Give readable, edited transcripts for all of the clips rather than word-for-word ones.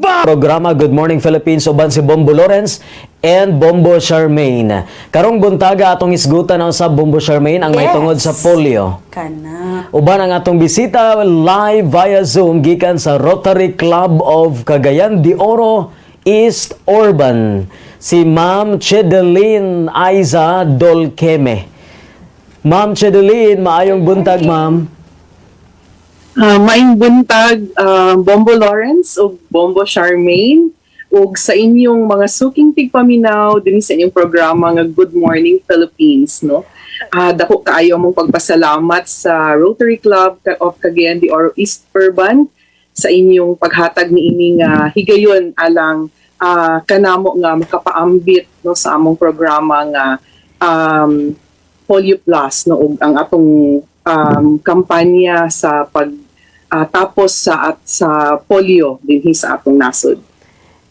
Programa Good Morning Philippines uban si Bombo Lawrence and Bombo Charmaine. Karong buntaga atong isgutan ang sa Bombo Charmaine ang may tungod sa polio. Kana. Uban ang atong bisita live via Zoom gikan sa Rotary Club of Cagayan de Oro, East Urban. Si Ma'am Chedeline Aiza Dolkeme. Ma'am Chedeline, maayong buntag, ma'am. Maing buntag, Bombo Lawrence o Bombo Charmaine ug sa inyong mga suking tigpaminaw din sa inyong programa nga Good Morning Philippines, no? Dako kaayo mong pagpasalamat sa Rotary Club of Cagayan de Oro East Urban sa inyong paghatag niining higayon alang kanamo nga makapaambit no sa among programa nga Polio Plus no ug ang atong kampanya sa tapos sa polio dinhi sa atong nasod.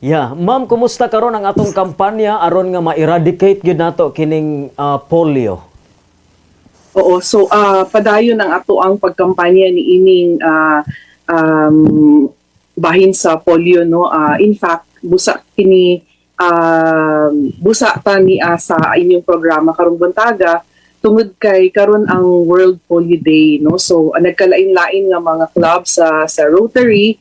Yeah, ma'am, kumusta karon ang atong kampanya aron nga ma-eradicate gyud nato kining polio? Oo, so padayon ang ato ang pagkampanya ni ining bahin sa polio no. In fact, busa ta ni sa inyong programa karong buntaga tungod kay karon ang World Polio Day no, so nagkalain-lain nga mga club sa Rotary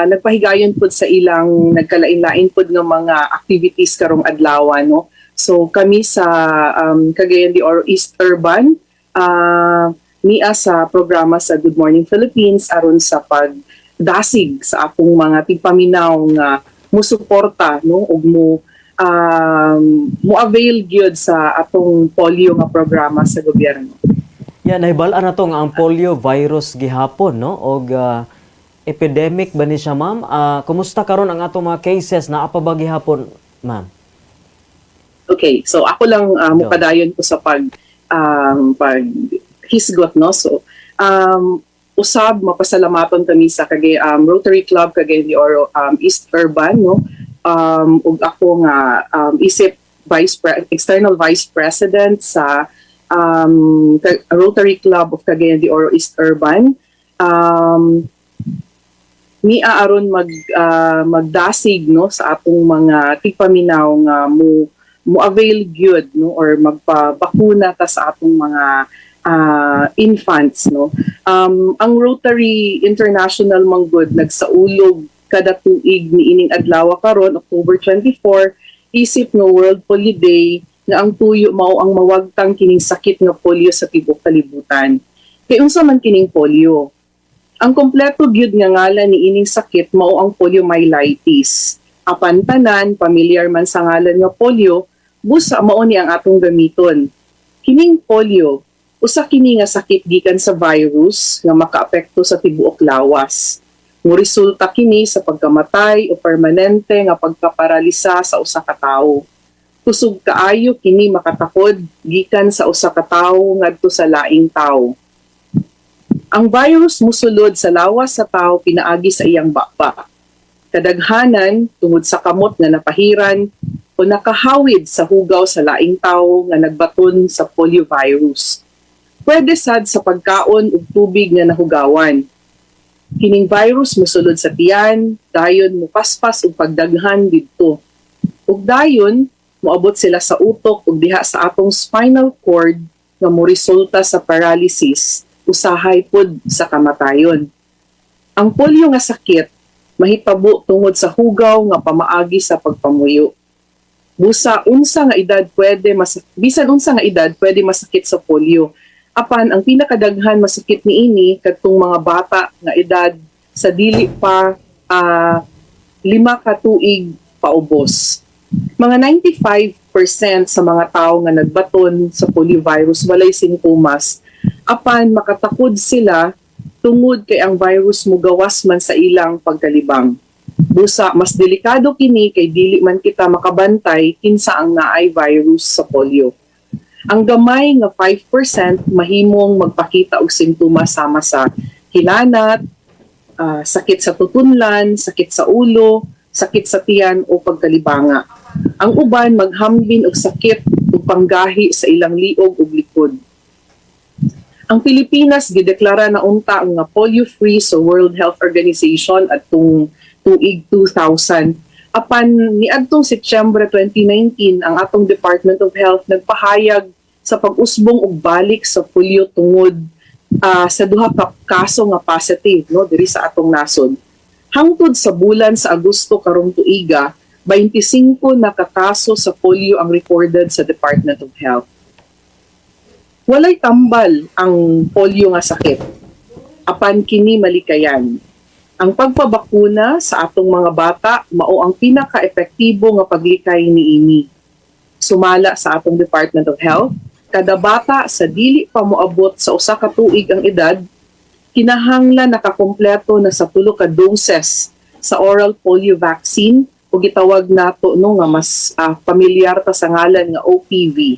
nagpahigayon pud sa ilang nagkalain-lain pud nga mga activities karong adlaw no. So kami sa Cagayan de Oro East Urban niya sa programa sa Good Morning Philippines aron sa pagdasig sa akong mga tigpaminaw nga musuporta no ug mo-avail gyud sa atong polio nga programa sa gobyerno. Yeah, nahibal-an na to nga ang polio virus gihapon no og epidemic ba ni siya, ma'am? Kumusta karon ang atong mga cases na apa ba gihapon, ma'am? Okay, so ako lang mupadayon ko sa pag hisgot no. So usab mapasalamaton kami sa Rotary Club Cagayan de Oro East Urban no. Ug ako nga isip external vice president sa Rotary Club of Cagayan de Oro East Urban. Niya aron magdasig no sa atong mga tigpaminaw nga mo avail gyud no or magpabakuna ta sa atong mga infants no. Ang Rotary International manggod nagsaulog kada tuig ni ining adlaw karon October 24 isip no World Polio Day nga ang tuyo mao ang mawagtang kining sakit nga polio sa tibuok kalibutan. Kay unsa man kining polio? Ang kompleto gyud nga ngalan ni ining sakit mao ang poliomyelitis. Apan tanan pamilyar man sa ngalan nga polio, busa mao ni ang atong gamiton. Kining polio usa kini nga sakit gikan sa virus nga makaapekto sa tibuok lawas. Resulta kini sa pagkamatay o permanente nga pagkaparalisa sa usa ka tawo. Kusog kaayo kini makatakod gikan sa usa ka tawo ngadto sa laing tawo. Ang virus mosulod sa lawas sa tawo pinaagi sa iyang baba. Kadaghanan tungod sa kamot nga napahiran o nakahawid sa hugaw sa laing tawo nga nagbaton sa poliovirus. Pwede sad sa pagkaon ug tubig nga nahugawan. Kining virus mosulod sa tiyan, dayon mupaspas ug pagdaghan didto. Ug dayon moabot sila sa utok ug diha sa atong spinal cord nga moresulta sa paralysis, usahay pod sa kamatayon. Ang polio nga sakit mahitabo tungod sa hugaw nga pamaagi sa pagpamuyo. Bisan unsa nga edad pwede masakit sa polio. Apan ang pinakadaghan masakit niini kadtong mga bata nga edad sa dili pa 5 ka tuig paubos. Mga 95% sa mga tawo nga nagbaton sa poliovirus walay simptomas. Apan makatakod sila tungod kay ang virus mugawas man sa ilang pagkalibang. Busa mas delikado kini kay dili man kita makabantay kinsa ang naay virus sa polio. Ang gamay nga 5% mahimong magpakita og simptomas sama sa hilanat, sakit sa tutunlan, sakit sa ulo, sakit sa tiyan o pagkalibanga. Ang uban maghambin og sakit ug panggahi sa ilang liog ug likod. Ang Pilipinas gideklara na unta nga polio-free sa World Health Organization atong tuig 2000. Apan niadtong Setyembre 2019 ang atong Department of Health nagpahayag sa pag-usbong og balik sa polio tungod sa duha ka kaso nga positive no diri sa atong nasod. Hangtod sa bulan sa Agosto karong tuiga, 25 na kakaso sa polio ang recorded sa Department of Health. Walay tambal ang polio nga sakit. Apan kini malikayan. Ang pagpabakuna sa atong mga bata mao ang pinaka-epektibo nga paglikay niini. Sumala sa atong Department of Health, kada bata sa dili pa moabot sa usa ka tuig ang edad, kinahanglan nakakompleto na sa 3 ka doses sa oral polio vaccine o gitawag nato no nga mas pamilyar ta sa ngalan nga OPV.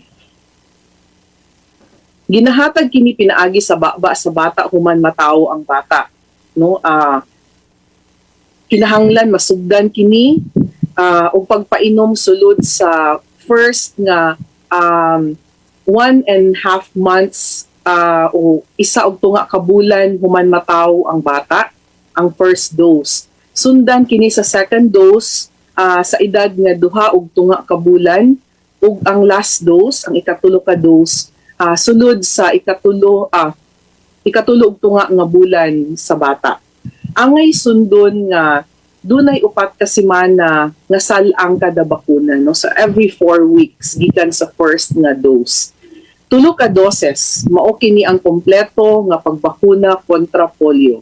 Ginahatag kini pinaagi sa sa bata human matawo ang bata no kinahanglan masugdan kini og pagpainom sulod sa first nga 1.5 months o isa og tunga ka bulan human mataw ang bata ang first dose. Sundan kini sa second dose sa edad nga 2 og tunga ka bulan ug ang last dose ang ikatulo ka dose sulod sa ikatulo og tunga nga bulan sa bata. Angay sundon nga dunay 4 ka semana nga salang kada bakuna no so every 4 weeks gikan sa first nga dose. 3 ka doses mao kini ang kompleto nga pagbakuna kontra polio.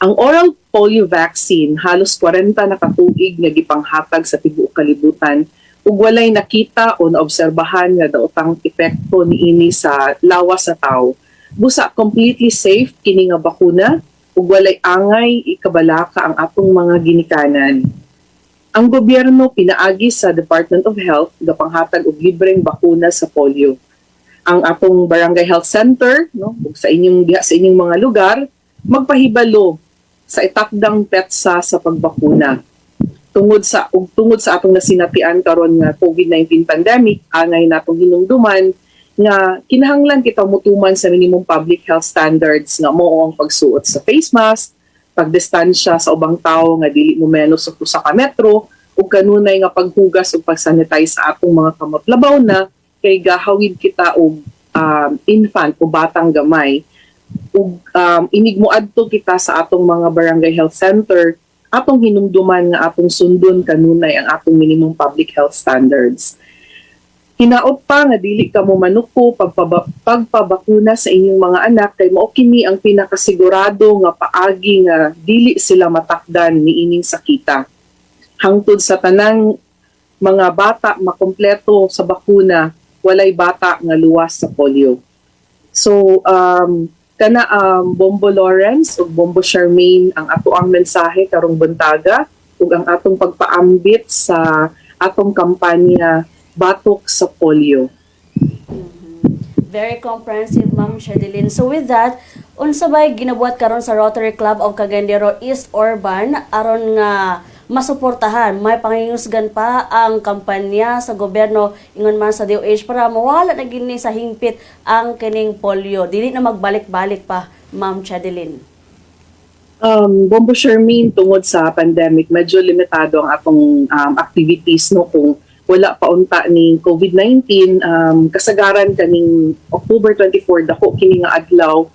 Ang oral polio vaccine halos 40 na katuig nga gipanghatag sa tibuok kalibutan ug walay nakita o naobserbahan nga daotang epekto niini sa lawas sa tawo. Busa completely safe kini nga bakuna ug walay angay ikabalaka ang atong mga ginikanan. Ang gobyerno pinaagi sa Department of Health gapanghatag og libreng bakuna sa polio. Ang atong barangay health center no ug sa inyong mga lugar magpahibalo sa itakdang petsa sa pagbakuna. Tungod sa atong nasinatian karon nga COVID-19 pandemic, angay natong hinumduman nga kinahanglan kita mutuman sa minimum public health standards nga mao ang pagsuot sa face mask, pagdistansya sa ubang tawo nga dili mo menos sa usa ka metro ug kanunay nga paghugas ug pagsanitize sa atong mga kamot labaw na kay gahawid kita og infant o batang gamay ug inigmoadto kita sa atong mga barangay health center atong hinumduman nga atong sundon kanunay ang atong minimum public health standards. Hinaot pa nga dili ka mo manuko pagpabakuna sa inyong mga anak kay mao kini ang pinakasigurado nga paagi nga dili sila matakdan niining sakita. Hangtod sa tanang mga bata makompleto sa bakuna, walay bata nga luwas sa polio. So kana Bombo Lawrence ug Bombo Charmaine ang ato ang mensahe karong buntaga ug ang atong pagpaambit sa atong kampanya batok sa polio. Very comprehensive, Ma'am Shedelyn. So with that, unsa bay ginabuhat karon sa Rotary Club of Cagayan East Urban aron nga masuportahan, may pangingusgan pa ang kampanya sa gobyerno ingon man sa DOH para mawala na gini sa hingpit ang kining polio. Dili na magbalik-balik pa, Ma'am Shedelyn. Bombo Charmaine, tungod sa pandemic, medyo limitado ang atong activities no kung wala pa unta ni COVID-19 kasagaran kaning October 24 dako kini nga adlaw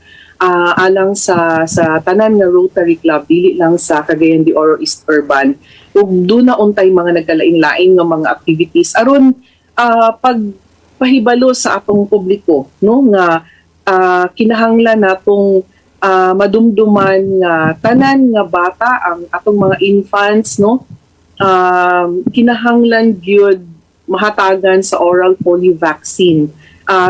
alang sa tanan nga Rotary Club dili lang sa Cagayan de Oro East Urban ug duna untay mga nagkalain-lain nga mga activities aron pagpahibalo sa atong publiko no nga kinahanglan natong madumduman nga tanan nga bata ang atong mga infants no kinahanglan gyud mahatagan sa oral polio vaccine.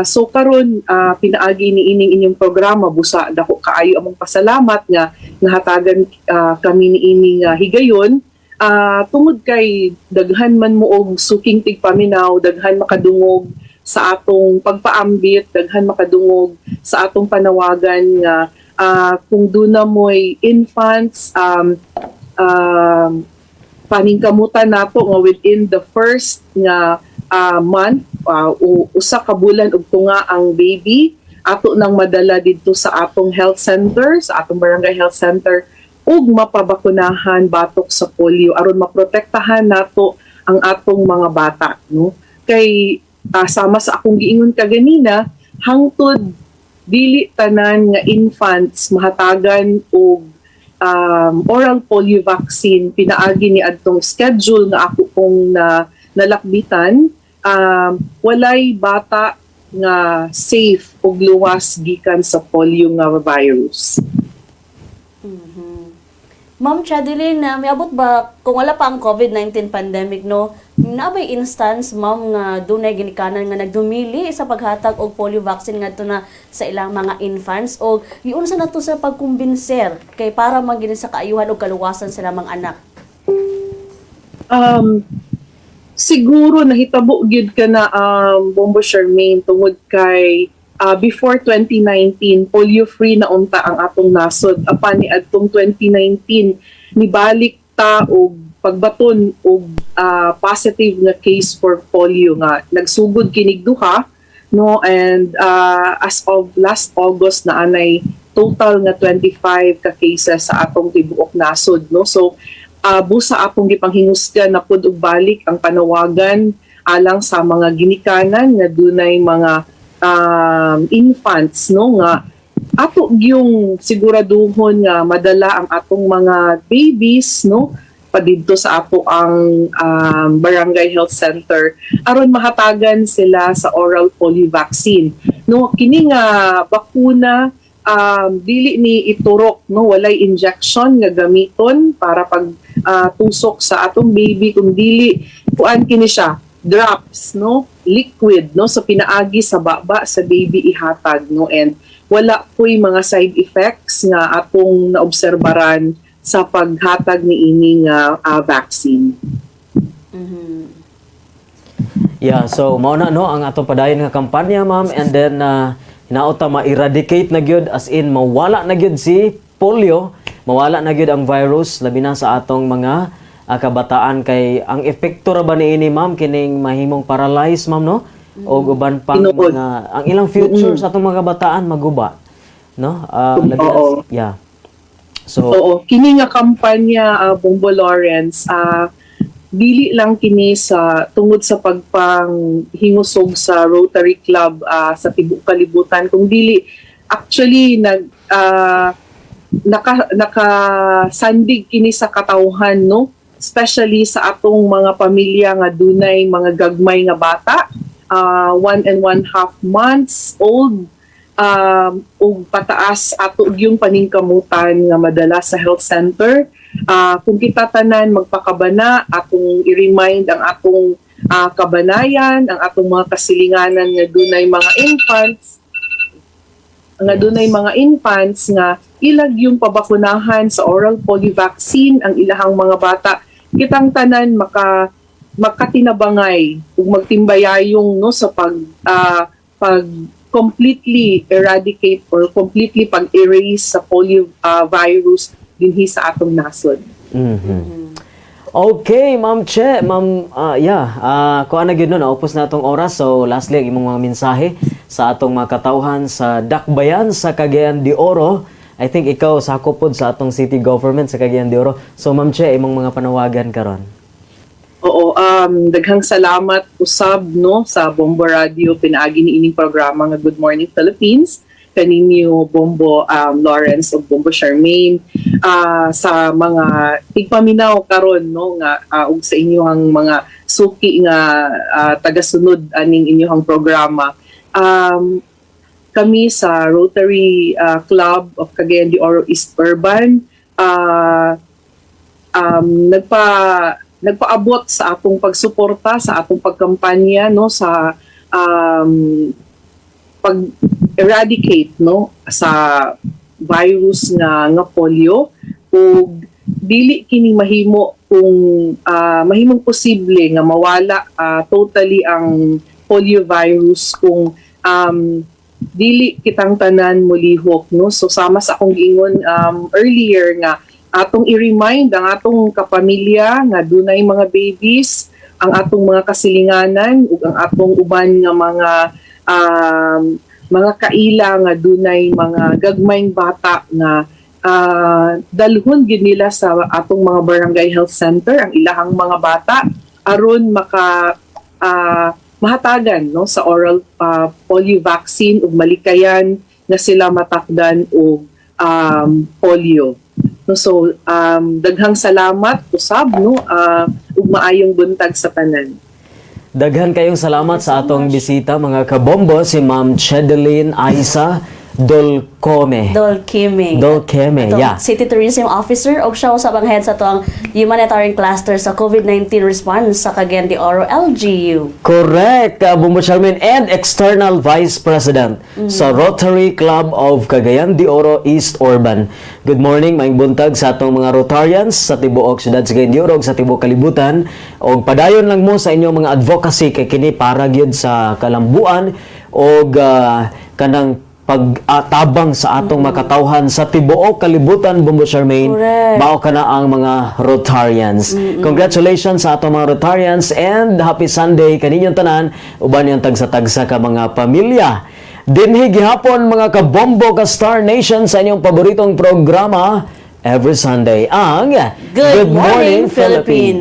So karon pinaagi ni ining inyong programa busa dako kaayo among pasalamat nga nahatagan kami ni ining higayon tungod kay daghan man mo og suking tigpaminaw, daghan makadungog sa atong pagpaambit, daghan makadungog sa atong panawagan nga kung duna mo'y infants paningkamutan nato nga within the first nga month usa ka bulan ug tunga ang baby ato nang madala didto sa atong health center sa atong barangay health center ug mapabakunahan batok sa polio aron maprotektahan nato ang atong mga bata, no? Kay sama sa akong giingon kaganina, hangtod dili tanan nga infants mahatagan og oral polio vaccine pinaagi ni adtong schedule nga ako pong nalakbitan, walay bata nga safe ug luwas gikan sa polio nga virus. Ma'am Chadeline, may abot ba, kung wala pa ang COVID-19 pandemic, no, naabay instance, ma'am, nga dunay ginikanan nga nagdumili sa paghatag og polio vaccine ngadto na sa ilang mga infants, o yun sa nato sa pagkumbinser kay para magini sa kaayuhan og kaluwasan sa lamang anak? Siguro nahitabo gyud ka na Bombo Charmaine tungod kay before 2019 polio-free na unta ang atong nasod. Apan ni adtong 2019 nibalik ta og pagbaton og positive nga case for polio nga nagsugod kinig duha, no, and as of last August na anay total nga 25 ka cases sa atong tibuok nasod, no. So busa akong gipanghingusgan na pud og balik ang panawagan alang sa mga ginikanan nga dunay mga infants, no, nga ato yung siguraduhon nga madala ang atong mga babies, no, padidto sa ato ang barangay health center aron mahatagan sila sa oral polio vaccine, no. Kini nga bakuna dili ni iturok, no, walay injection nga gamiton para pag tusok sa atong baby, kung dili kuan kini siya drops, no, liquid, no, so pinaagi sa baba sa baby ihatag, no, and wala po'y mga side effects nga atong naobserbaran sa paghatag ni ining vaccine. Yeah, so mao na no ang atong padayon nga kampanya, ma'am, and then hinaota ma-eradicate na gyud, as in mawala na gyud si polio, mawala na gyud ang virus labi na sa atong mga kabataan. Kay ang epekto ra ba niini, ma'am, kining mahimong paralyze, ma'am, no, o uban pang mga ang ilang future sa atong mga kabataan maguba, no, labi na, yeah. So kini nga kampanya Bombo Lawrence, dili lang kini sa tungod sa pagpanghingusog sa Rotary Club sa tibuok kalibutan, kung dili actually nakasandig kini sa katawhan, no, especially sa atong mga pamilya nga dunay mga gagmay nga bata, 1 and 1/2 months old, ug pataas ato yung paningkamutan nga madala sa health center. Kung kita tanan magpakabana, atong i-remind ang atong kabanayan, ang atong mga kasilinganan nga dunay mga infants nga ilag yung pabakunahan sa oral polio vaccine ang ilahang mga bata, kitang tanan makatinabangay ug magtimbayayong, no, sa pag completely eradicate or completely pag-erase sa polio virus dinhi sa atong nasod. Okay, Ma'am Che, Ma'am, kuha na gyud no, naupos na atong oras. So lastly, ang imong mga mensahe sa atong mga katawhan sa Dakbayan sa Cagayan de Oro. I think ikaw sakop pod sa atong city government sa Cagayan de Oro. So Ma'am Che, imong mga panawagan karon. Oo, daghang salamat usab, no, sa Bombo Radio pinaagi ni ining programa nga Good Morning Philippines kaninyo Bombo Lawrence ug Bombo Charmaine, sa mga tigpaminaw karon, no, nga ug sa inyong mga suki nga tagasunod aning inyong programa. Kami sa Rotary Club of Cagayan de Oro East Urban nagpaabot sa atong pagsuporta, sa atong pagkampanya, no, sa pag-eradicate, no, sa virus nga polio, ug dili kini mahimo kung mahimong posible nga mawala totally ang polio virus kung dili kitang tanan mulihok, no. So sama sa akong giingon earlier nga atong i-remind ang atong kapamilya nga dunay mga babies, ang atong mga kasilinganan ug ang atong uban nga mga kaila nga dunay mga gagmayng bata nga dalhon gid nila sa atong mga barangay health center ang ilahang mga bata aron mahatagan no sa oral polio vaccine ug malikayan nga sila matakdan og polio. No, so daghang salamat usab no ug maayong buntag sa tanan. Daghan kayong salamat sa atong bisita mga kabombo, si Ma'am Chedeline Aiza Dolcome. Dolkeme. Dolkeme, Ito, yeah. City Tourism Officer og siya usab ang head sa tuang humanitarian cluster sa COVID-19 response sa Cagayan de Oro LGU. Correct, Bumbo Charmin, and External Vice President sa Rotary Club of Cagayan de Oro East Orban. Good morning, maing buntag sa atong mga Rotarians sa tibuok siyudad sa Cagayan de Oro ug sa tibuok kalibutan. Og padayon lang mo sa inyong mga advocacy kay kini para gyud sa kalambuan og kanang pag-atabang sa atong makatawhan sa tibuok kalibutan, Bumbo Charmaine. Correct. Mao ka na ang mga Rotarians. Congratulations sa atong mga Rotarians and happy Sunday kaninyong tanan, uban yung tagsa-tagsa ka mga pamilya. Dinhi gihapon mga kabombo ka Star Nation sa inyong paboritong programa every Sunday ang Good Morning, Philippines.